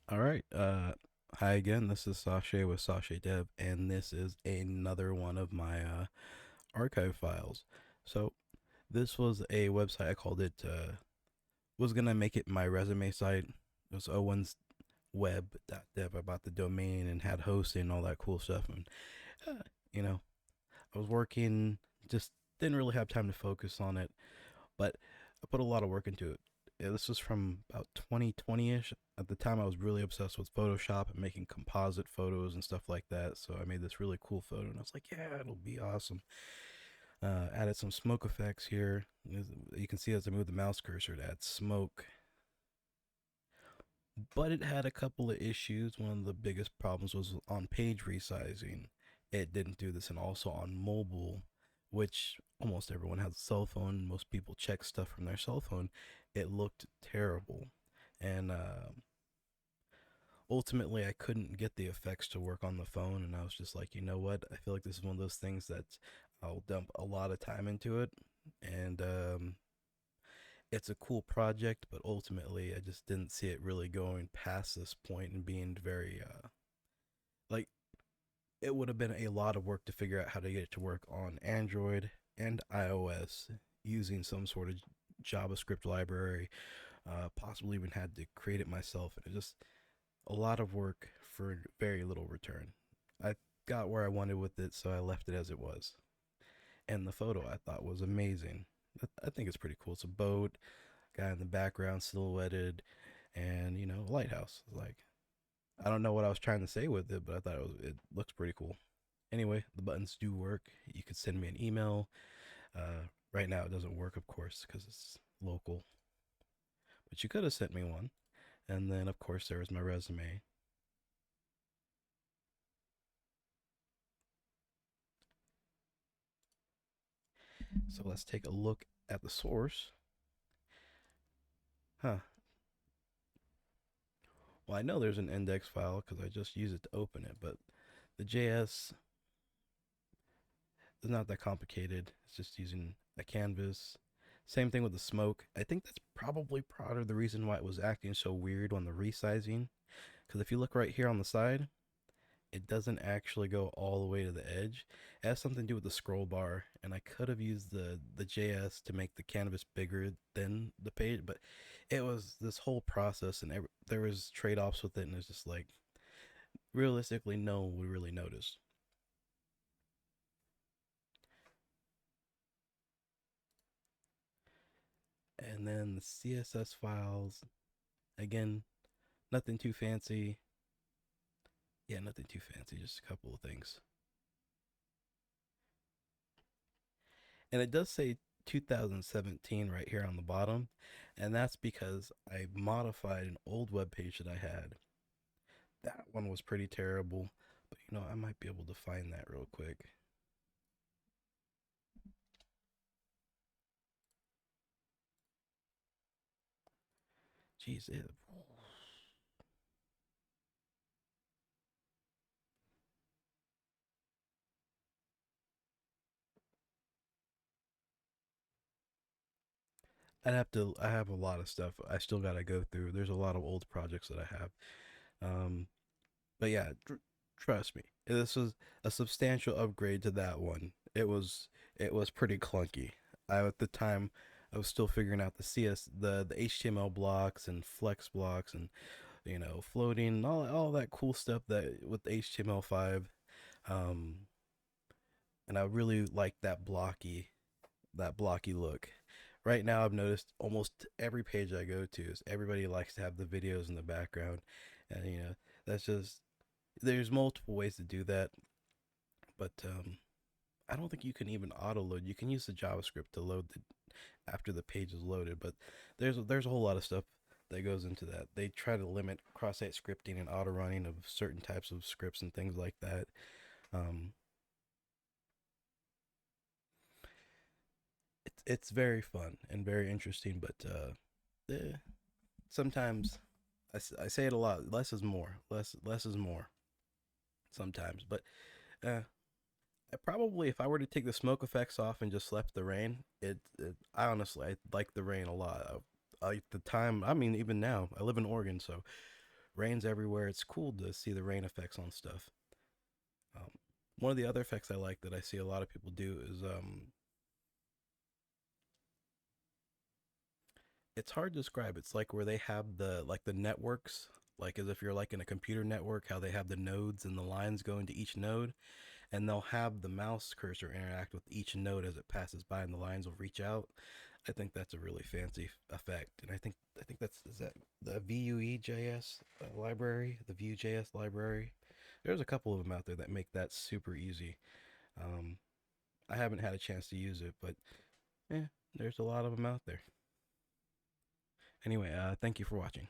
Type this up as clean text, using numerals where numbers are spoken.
All right. Hi again. This is Sashay with Sashay Dev, and this is another one of my archive files. So this was a website. I called it. Was gonna make it my resume site. It was Owen's web.dev. I bought the domain and had hosting and all that cool stuff. And uh, you know, I was working. Just didn't really have time to focus on it, but I put a lot of work into it. Yeah, this was from about 2020ish. At the time, I was really obsessed with Photoshop and making composite photos and stuff like that. So I made this really cool photo, and I was like, "Yeah, it'll be awesome." Added some smoke effects here. You can see as I move the mouse cursor to add smoke, but it had a couple of issues. One of the biggest problems was on page resizing. It didn't do this, and also on mobile, which almost everyone has a cell phone. Most people check stuff from their cell phone. It looked terrible, and ultimately, I couldn't get the effects to work on the phone. And I was just like, you know what? I feel like this is one of those things that I'll dump a lot of time into it, and it's a cool project, but ultimately I just didn't see it really going past this point and being very like it would have been a lot of work to figure out how to get it to work on Android and iOS using some sort of JavaScript library. Possibly even had to create it myself, and it just a lot of work for very little return. I got where I wanted with it, so I left it as it was. And the photo I thought was amazing. I think it's pretty cool. It's a boat, guy in the background silhouetted, and a lighthouse. Like I don't know what I was trying to say with it, but I thought it looks pretty cool. Anyway, the buttons do work. You could send me an email. Right now it doesn't work, of course, because it's local. But you could have sent me one. And then, of course, there was my resume. So let's take a look at the source. Huh. Well, I know there's an index file because I just use it to open it, but the JS is not that complicated. It's just using a canvas. Same thing with the smoke. I think that's probably part of the reason why it was acting so weird on the resizing. Because if you look right here on the side, it doesn't actually go all the way to the edge. It has something to do with the scroll bar, and I could have used the JS to make the canvas bigger than the page, but it was this whole process, and there was trade offs with it, and it's just like realistically, no one would really notice. And then the CSS files, again, nothing too fancy. Yeah, nothing too fancy, just a couple of things. And it does say 2017 right here on the bottom, and that's because I modified an old web page that I had. That one was pretty terrible, but I might be able to find that real quick. Jeez, I have a lot of stuff I still got to go through. There's a lot of old projects that I have. Um, but yeah, trust me, this was a substantial upgrade to that one. It was pretty clunky. At the time I was still figuring out the CS the HTML blocks and flex blocks and floating and all that cool stuff that with HTML5. Um, and I really like that blocky look. Right now, I've noticed almost every page I go to is everybody likes to have the videos in the background, and that's just there's multiple ways to do that, but I don't think you can even auto load. You can use the JavaScript to load after the page is loaded, but there's a whole lot of stuff that goes into that. They try to limit cross-site scripting and auto running of certain types of scripts and things like that. Um, it's very fun and very interesting, but sometimes I say it a lot. Less is more. Less is more sometimes. But uh, I probably, if I were to take the smoke effects off and just left the rain, I honestly I like the rain a lot. I the time. I mean, even now, I live in Oregon, so Rain's everywhere. It's cool to see the rain effects on stuff. Um, One of the other effects I like that I see a lot of people do is it's hard to describe. It's like where they have the networks, like as if you're like in a computer network, how they have the nodes and the lines going to each node, and they'll have the mouse cursor interact with each node as it passes by, and the lines will reach out. I think that's a really fancy effect, and I think that's is that the Vue.js library, the Vue.js library. There's a couple of them out there that make that super easy. Um, I haven't had a chance to use it, but yeah, there's a lot of them out there. Anyway, thank you for watching.